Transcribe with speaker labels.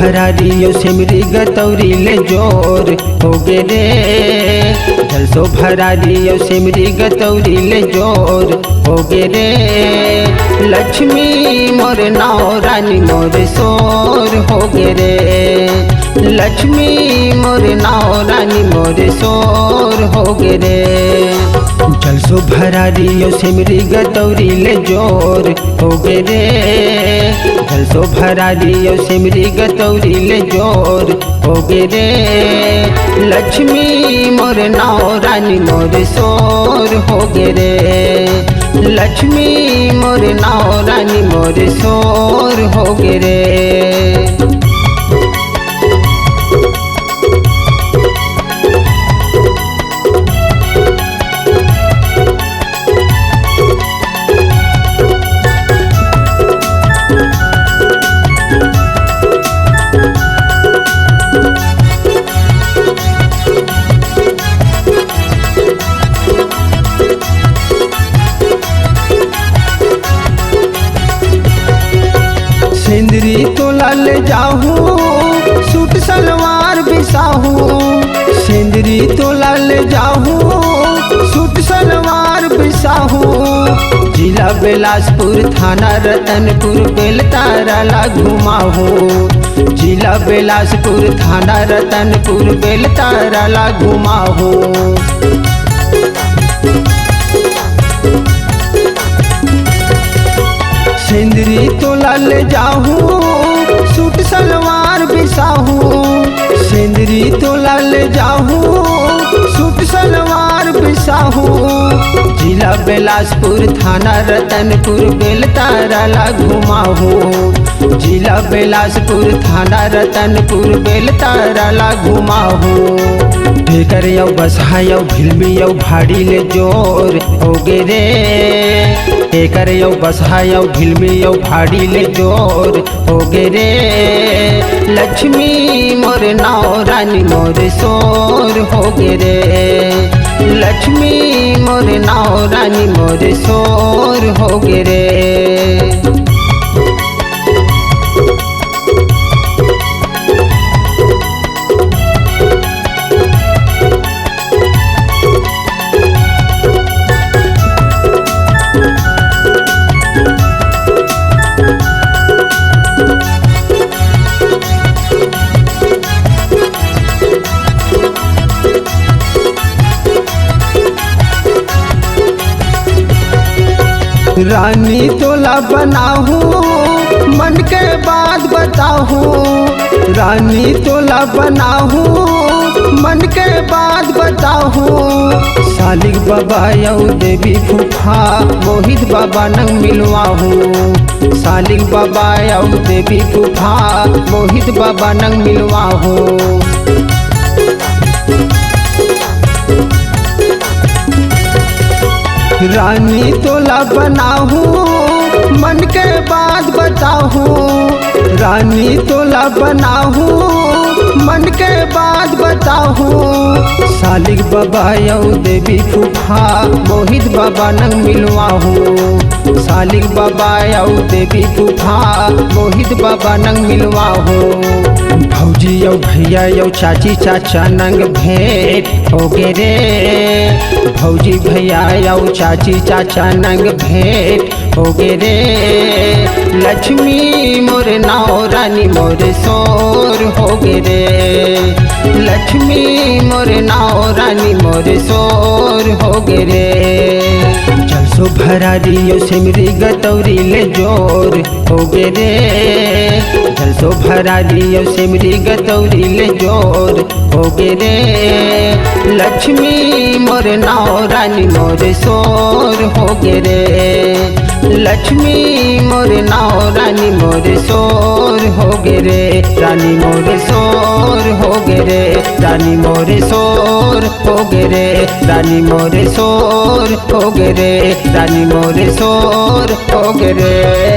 Speaker 1: भरारियो सिमरी गतौरी ले जोर हो गे रे। जलसो भरारियो सिमरी गतौरी ले जोर हो गे रे। लक्ष्मी मोर नाव रानी मोर सोर हो गे रे। लक्ष्मी मोर नाव रानी मोर सोर हो गे रे। जलसो भरारियो सिमरी गतौरी ले जोर हो गे रे। जलसो भरारियो सिमरी गतौरी ले जोर हो गे रे। लक्ष्मी मोर नाव रानी मोर सोर हो गे रे। लक्ष्मी मोर नाव रानी मोर सोर हो गे रे। सिंदरी तो लाल जाहू सूट सलवार बिसाहू। सिंदरी तो लाल जाहू सूट सलवार बिसाहू। जिला बिलासपुर थाना रतनपुर बेलतारा ला घुमाहू। जिला बिलासपुर थाना रतनपुर बेलतारा ला घुमाहू। सिंदरी तो लाल जाहू सूट सलवार बिसाहू। सिंदरी तो लाल जाहू सूट सलवार बिसाहू। जिला बिलासपुर थाना रतनपुर बेलतारा ला घुमाहू। जिला बिलासपुर थाना रतनपुर बेलतारा ला घुमाहू। ढेकर यौ बसहा यौ भिलमी यौ भाड़ी ले जोर हो गे रे। ढेकर यौ बसहा यौ भिलमी यौ भाड़ी ले जोर हो गे रे। लक्ष्मी मोर नाव रानी मोर सोर हो गे रे। लक्ष्मी मोर नाव रानी मोर सोर हो गे रे। रानी तोला बनाहू मन के बात बताहू। रानी तोला बनाहू मन के बात बताहू। सालिक बाबा यौ देवी फूफा मोहित बाबा नंग मिलवाहू। सालिक बाबा यौ देवी फूफा मोहित बाबा नंग मिलवाहू। रानी तोला बनाहू मन के बात बताहू। रानी तोला बनाहू मन के बात बताहू। सालिक बाबा यौ देवी फूफा मोहित बाबा नंग मिलवाहू। सालिक बाबा यौ देवी फूफा मोहित बाबा नंग मिलवाहू। भौजी यौ भैया यौ चाची चाचा नंग भेंट हो गे रे। भौजी भैया यौ चाची चाचा नंग भेंट हो गे रे। लक्ष्मी मोर नाव रानी मोर सोर हो गे रे। लक्ष्मी मोर नाव रानी मोर सोर हो गे रे। जलसो भरारियो सिमरी गतौरी ले जोर हो गे रे। जलसो भरारियो सिमरी गतौरी ले जोर हो गे रे। लक्ष्मी मोर नाव रानी मोर सोर हो गे रे। लक्ष्मी मोर नाव रानी मोर सोर हो गे रे। रानी मोर सोर हो गे रे। रानी मोर सोर हो गे रे। रानी मोर सोर हो गे रे। रानी मोर सोर हो गे रे।